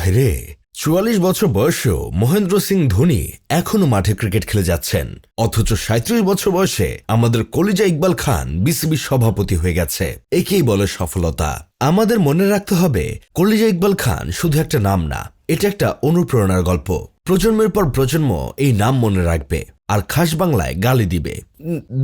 ভাইরে ৪৪ বছর বয়সেও মহেন্দ্র সিং ধোনি এখনো মাঠে ক্রিকেট খেলে যাচ্ছেন, অথচ ৩৭ বছর বয়সে আমাদের কলিজা ইকবাল খান বিসিবির সভাপতি হয়ে গেছে। একেই বলে সফলতা। আমাদের মনে রাখতে হবে, কলিজা ইকবাল খান শুধু একটা নাম না, এটা একটা অনুপ্রেরণার গল্প। প্রজন্মের পর প্রজন্ম এই নাম মনে রাখবে আর খাস বাংলায় গালি দিবে,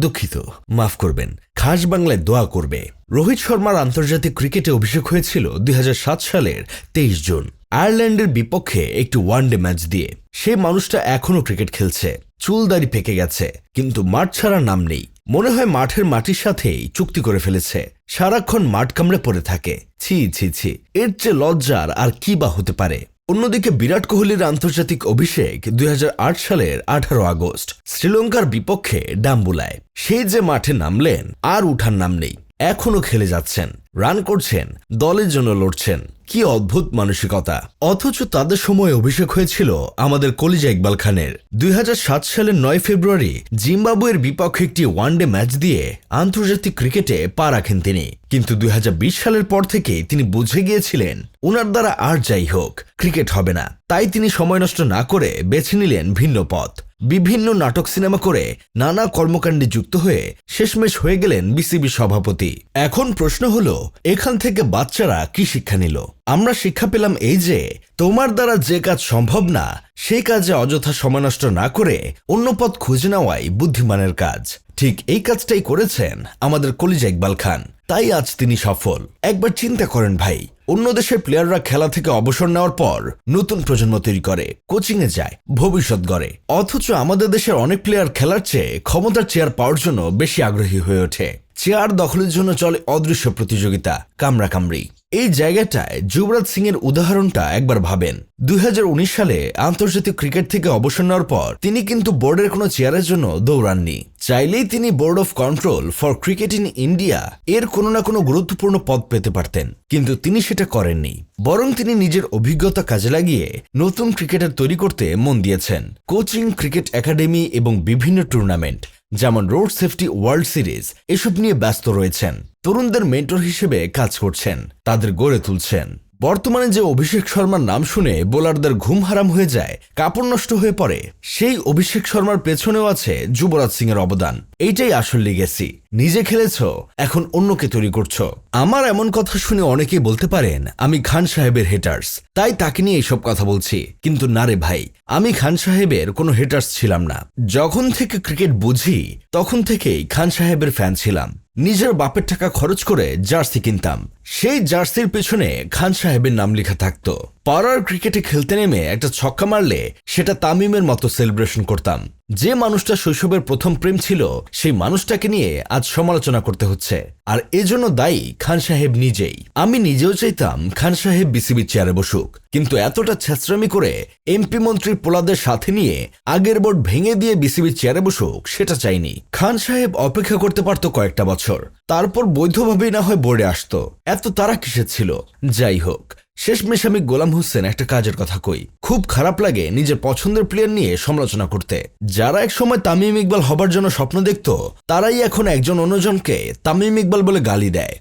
দুঃখিত মাফ করবেন, খাস বাংলায় দোয়া করবে। রোহিত শর্মার আন্তর্জাতিক ক্রিকেটে অভিষেক হয়েছিল ২০০৭ সালের ২৩ জুন আয়ারল্যান্ডের বিপক্ষে একটি ওয়ানডে ম্যাচ দিয়ে। সে মানুষটা এখনো ক্রিকেট খেলছে, চুলদাড়ি পেকে গেছে, কিন্তু মাঠ ছাড়ার নাম নেই। মনে হয় মাঠের মাটির সাথেই চুক্তি করে ফেলেছে, সারাক্ষণ মাঠ কামড়ে পড়ে থাকে। ছি ছি ছি, এর চেয়ে লজ্জার আর কি বা হতে পারে। অন্যদিকে বিরাট কোহলির আন্তর্জাতিক অভিষেক ২০০৮ সালের ১৮ আগস্ট শ্রীলঙ্কার বিপক্ষে ডাম্বুলায়। সেই যে মাঠে নামলেন, আর উঠার নাম নেই। এখনো খেলে যাচ্ছেন, রান করছেন, দলের জন্য লড়ছেন। কি অদ্ভুত মানসিকতা। অথচ তাদের সময় অভিষেক হয়েছিল আমাদের কলিজা ইকবাল খানের। ২০০৭ সালের ৯ ফেব্রুয়ারি জিম্বাবুয়ের বিপক্ষে একটি ওয়ানডে ম্যাচ দিয়ে আন্তর্জাতিক ক্রিকেটে পা রাখেন তিনি। কিন্তু ২০২০ সালের পর থেকে তিনি বুঝে গিয়েছিলেন উনার দ্বারা আর যাই হোক ক্রিকেট হবে না। তাই তিনি সময় নষ্ট না করে বেছে নিলেন ভিন্ন পথ। বিভিন্ন নাটক সিনেমা করে নানা কর্মকাণ্ডে যুক্ত হয়ে শেষমেশ হয়ে গেলেন বিসিবি সভাপতি। এখন প্রশ্ন হলো, এখান থেকে বাচ্চারা কি শিক্ষা নিল? আমরা শিক্ষা পেলাম এই যে, তোমার দ্বারা যে কাজ সম্ভব না সেই কাজে অযথা সময় নষ্ট না করে অন্য পথ খুঁজে নেওয়াই বুদ্ধিমানের কাজ। ঠিক এই কাজটাই করেছেন আমাদের কলিজা ইকবাল খান, তাই আজ তিনি সফল। একবার চিন্তা করেন ভাই, অন্য দেশের প্লেয়াররা খেলা থেকে অবসর নেওয়ার পর নতুন প্রজন্ম তৈরি করে, কোচিংয়ে যায়, ভবিষ্যৎ গড়ে। অথচ আমাদের দেশের অনেক প্লেয়ার খেলার চেয়ে ক্ষমতার চেয়ার পাওয়ার জন্য বেশি আগ্রহী হয়ে ওঠে। চেয়ার দখলের জন্য চলে অদৃশ্য প্রতিযোগিতা, কামড়াকামড়ি। এই জায়গাটায় যুবরাজ সিং এর উদাহরণটা একবার ভাবেন। ২০১৯ সালে আন্তর্জাতিক ক্রিকেট থেকে অবসর নেওয়ার পর তিনি কিন্তু বোর্ডের কোনো চেয়ারের জন্য দৌড়াননি। চাইলেই তিনি board of control for cricket in India এর কোনো না কোনো গুরুত্বপূর্ণ পদ পেতে পারতেন, কিন্তু তিনি সেটা করেননি। বরং তিনি নিজের অভিজ্ঞতা কাজে লাগিয়ে নতুন ক্রিকেটার তৈরি করতে মন দিয়েছেন। কোচিং, ক্রিকেট একাডেমি এবং বিভিন্ন টুর্নামেন্ট যেমন রোড সেফটি ওয়ার্ল্ড সিরিজ এসব নিয়ে ব্যস্ত রয়েছেন। তরুণদের মেন্টর হিসেবে কাজ করছেন, তাদের গড়ে তুলছেন। বর্তমানে যে অভিষেক শর্মার নাম শুনে বোলারদের ঘুম হারাম হয়ে যায়, কাপড় নষ্ট হয়ে পড়ে, সেই অভিষেক শর্মার পেছনেও আছে যুবরাজ সিং এর অবদান। এইটাই আসল লিগেসি। নিজে খেলেছ, এখন অন্যকে তৈরি করছো। আমার এমন কথা শুনে অনেকেই বলতে পারেন আমি খান সাহেবের হেটার্স, তাই তাকে নিয়ে এইসব কথা বলছি। কিন্তু না রে ভাই, আমি খান সাহেবের কোনো হেটার্স ছিলাম না। যখন থেকে ক্রিকেট বুঝি তখন থেকেই খান সাহেবের ফ্যান ছিলাম। নিজের বাপের টাকা খরচ করে জার্সি কিনতাম, সেই জার্সির পেছনে খান সাহেবের নাম লেখা থাকতো। পাড়ার ক্রিকেটে খেলতে নেমে একটা ছক্কা মারলে সেটা তামিমের মতো সেলিব্রেশন করতাম। যে মানুষটা শৈশবের প্রথম প্রেম ছিল, সেই মানুষটাকে নিয়ে আজ সমালোচনা করতে হচ্ছে। আর এজন্য দায়ী খান সাহেব নিজেই। আমি নিজেও চাইতাম খান সাহেব বিসিবির চেয়ারে বসুক, কিন্তু এতটা ছেঁচড়ামি করে এমপি মন্ত্রীর পোলাদের সাথে নিয়ে আগের বোর্ড ভেঙে দিয়ে বিসিবির চেয়ারে বসুক সেটা চাইনি। খান সাহেব অপেক্ষা করতে পারত কয়েকটা বছর, তারপর বৈধভাবেই না হয় বোর্ডে আসতো। এত তারা কিসের ছিল? যাই হোক, শেষমেশ আমি গোলাম হোসেন একটা কাজের কথা কই। খুব খারাপ লাগে নিজের পছন্দের প্লেয়ার নিয়ে সমালোচনা করতে। যারা এক সময় তামিম ইকবাল হবার জন্য স্বপ্ন দেখত, তারাই এখন একজন অন্যজনকে তামিম ইকবাল বলে গালি দেয়।